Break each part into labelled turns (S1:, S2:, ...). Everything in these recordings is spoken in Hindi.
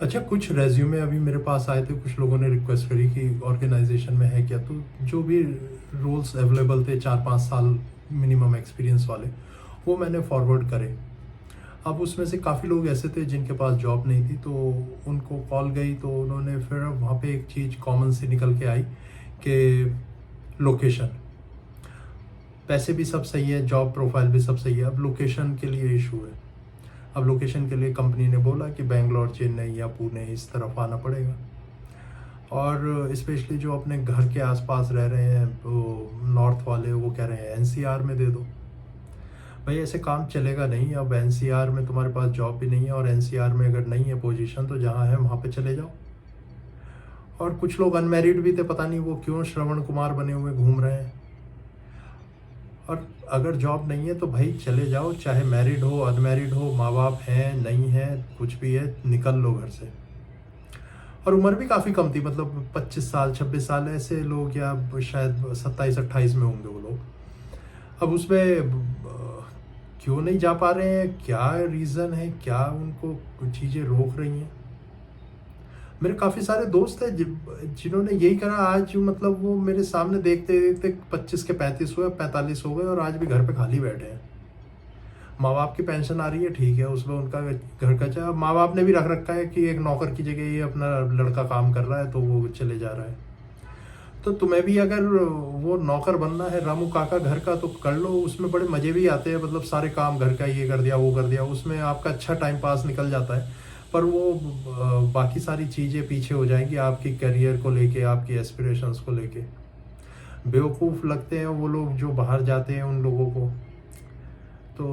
S1: अच्छा, कुछ रेज्यूमे अभी मेरे पास आए थे, कुछ लोगों ने रिक्वेस्ट करी कि ऑर्गेनाइजेशन में है क्या, तो जो भी रोल्स अवेलेबल थे 4-5 साल मिनिमम एक्सपीरियंस वाले, वो मैंने फॉरवर्ड करे। अब उसमें से काफ़ी लोग ऐसे थे जिनके पास जॉब नहीं थी, तो उनको कॉल गई, तो उन्होंने फिर वहाँ पे एक चीज़ कॉमन सी निकल के आई कि लोकेशन, पैसे भी सब सही है, जॉब प्रोफाइल भी सब सही है, अब लोकेशन के लिए इशू है। अब लोकेशन के लिए कंपनी ने बोला कि बेंगलोर, चेन्नई या पुणे इस तरफ आना पड़ेगा। और स्पेशली जो अपने घर के आसपास रह रहे हैं वो नॉर्थ वाले, वो कह रहे हैं एनसीआर में दे दो। भाई ऐसे काम चलेगा नहीं। अब एनसीआर में तुम्हारे पास जॉब भी नहीं है, और एनसीआर में अगर नहीं है पोजीशन तो जहाँ है वहाँ पे चले जाओ। और कुछ लोग अनमैरिड भी थे, पता नहीं वो क्यों श्रवण कुमार बने हुए घूम रहे हैं। और अगर जॉब नहीं है तो भाई चले जाओ, चाहे मैरिड हो अनमैरिड हो, माँ बाप हैं नहीं है कुछ भी है, निकल लो घर से। और उम्र भी काफ़ी कम थी, मतलब 25 साल 26 साल ऐसे लोग, या शायद 27-28 में होंगे वो लोग। अब उसमें क्यों नहीं जा पा रहे हैं, क्या रीज़न है, क्या उनको कुछ चीज़ें रोक रही हैं। मेरे काफ़ी सारे दोस्त हैं जिन्होंने यही करा आज, मतलब वो मेरे सामने देखते देखते 25 के 35 हुए, 45 हो गए, और आज भी घर पे खाली बैठे हैं। माँ बाप की पेंशन आ रही है, ठीक है, उसमें उनका घर का चाहे, माँ बाप ने भी रख रखा है कि एक नौकर की जगह ये अपना लड़का काम कर रहा है तो वो चले जा रहा है। तो तुम्हें भी अगर वो नौकर बनना है रामू काका घर का तो कर लो, उसमें बड़े मज़े भी आते हैं, मतलब सारे काम घर का, ये कर दिया वो कर दिया, उसमें आपका अच्छा टाइम पास निकल जाता है। पर वो बाकी सारी चीज़ें पीछे हो जाएंगी आपकी करियर को लेके, आपकी एस्पिरेशंस को लेके। बेवकूफ़ लगते हैं वो लोग जो बाहर जाते हैं उन लोगों को। तो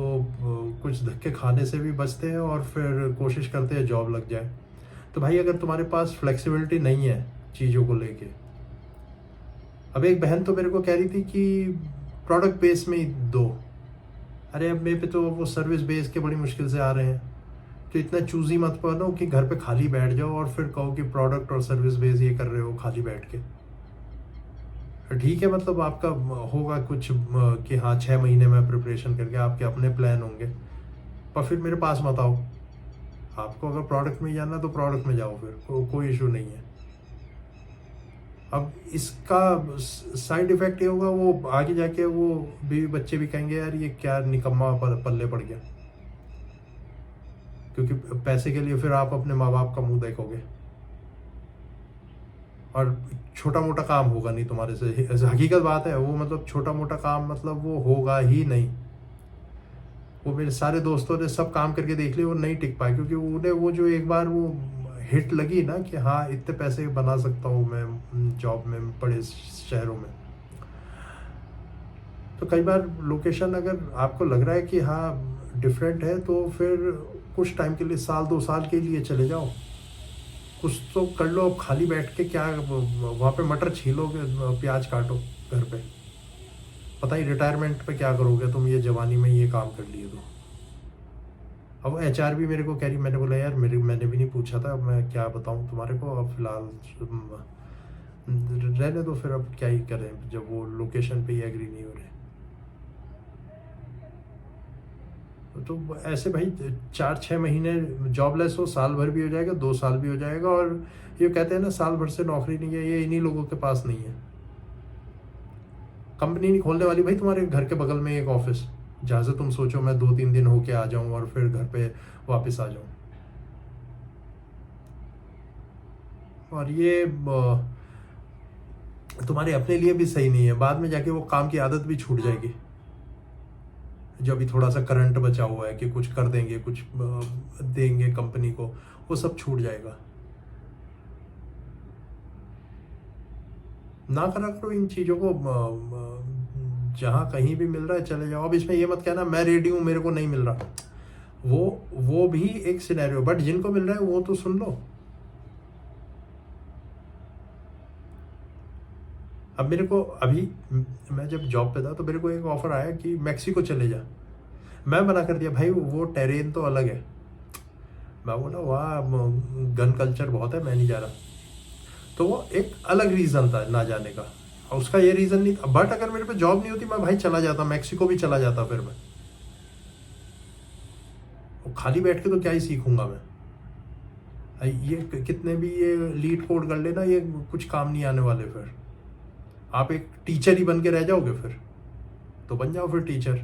S1: कुछ धक्के खाने से भी बचते हैं, और फिर कोशिश करते हैं जॉब लग जाए। तो भाई अगर तुम्हारे पास फ्लेक्सिबिलिटी नहीं है चीज़ों को लेके, अब एक बहन तो मेरे को कह रही थी कि प्रोडक्ट बेस में ही दो। अरे अब मेरे पे तो वो सर्विस बेस के बड़ी मुश्किल से आ रहे हैं। तो इतना चूजी मत बनो कि घर पे खाली बैठ जाओ और फिर कहो कि प्रोडक्ट और सर्विस बेस ये कर रहे हो खाली बैठ के। ठीक है, मतलब आपका होगा कुछ कि हाँ 6 महीने में प्रिपरेशन करके आपके अपने प्लान होंगे, पर फिर मेरे पास मत आओ। आपको अगर प्रोडक्ट में जाना तो प्रोडक्ट में जाओ, फिर कोई इशू नहीं है। अब इसका साइड इफेक्ट ये होगा, वो आगे जाके वो बीवी बच्चे भी कहेंगे यार ये क्या निकम्मा पल्ले पड़ गया, क्योंकि पैसे के लिए फिर आप अपने माँ बाप का मुंह देखोगे, और छोटा मोटा काम होगा नहीं तुम्हारे से। हकीकत बात है वो, मतलब छोटा मोटा काम मतलब वो होगा ही नहीं। वो मेरे सारे दोस्तों ने सब काम करके देख लिया, वो नहीं टिक पाए, क्योंकि उन्हें वो जो एक बार वो हिट लगी ना कि हाँ इतने पैसे बना सकता हूँ मैं जॉब में बड़े शहरों में। तो कई बार लोकेशन अगर आपको लग रहा है कि हाँ डिफरेंट है, तो फिर कुछ टाइम के लिए, 1-2 साल के लिए चले जाओ, कुछ तो कर लो। अब खाली बैठ के क्या वहाँ पे मटर छीलोगे, प्याज काटो घर पे, पता ही रिटायरमेंट पे क्या करोगे तुम, ये जवानी में ये काम कर लिए तो। अब एचआर भी मेरे को कह रही, मैंने बोला यार मैंने भी नहीं पूछा था, अब मैं क्या बताऊँ तुम्हारे को, अब फिलहाल रहने दो, फिर अब क्या ही करें जब वो लोकेशन पे ही एग्री नहीं हो रहे। तो ऐसे भाई 4-6 महीने जॉबलेस हो, साल भर भी हो जाएगा, 2 साल भी हो जाएगा, और ये कहते हैं ना साल भर से नौकरी नहीं है, ये इन्हीं लोगों के पास नहीं है। कंपनी नहीं खोलने वाली भाई तुम्हारे घर के बगल में एक ऑफिस, जहाँ से तुम सोचो मैं 2-3 दिन होके आ जाऊँ और फिर घर पे वापस आ जाऊँ। और ये तुम्हारे अपने लिए भी सही नहीं है, बाद में जाके वो काम की आदत भी छूट जाएगी। जो अभी थोड़ा सा करंट बचा हुआ है कि कुछ कर देंगे, कुछ देंगे कंपनी को, वो सब छूट जाएगा। ना करा करो इन चीज़ों को, जहाँ कहीं भी मिल रहा है चले जाओ। अब इसमें ये मत कहना मैं रेडी हूँ मेरे को नहीं मिल रहा, वो भी एक सिनेरियो, बट जिनको मिल रहा है वो तो सुन लो। अब मेरे को अभी, मैं जब जॉब पे था तो मेरे को एक ऑफर आया कि मैक्सिको चले जा। मैं मना कर दिया, भाई वो टेरेन तो अलग है। मैं बोला वहाँ गन कल्चर बहुत है, मैं नहीं जा रहा। तो वो एक अलग रीज़न था ना जाने का, और उसका ये रीज़न नहीं था। बट अगर मेरे पे जॉब नहीं होती मैं भाई चला जाता, मैक्सिको भी चला जाता। फिर मैं वो खाली बैठ के तो क्या ही सीखूंगा मैं। ये कितने भी ये लीड कोड कर लेना, ये कुछ काम नहीं आने वाले। फिर आप एक टीचर ही बन के रह जाओगे, फिर तो बन जाओ फिर टीचर।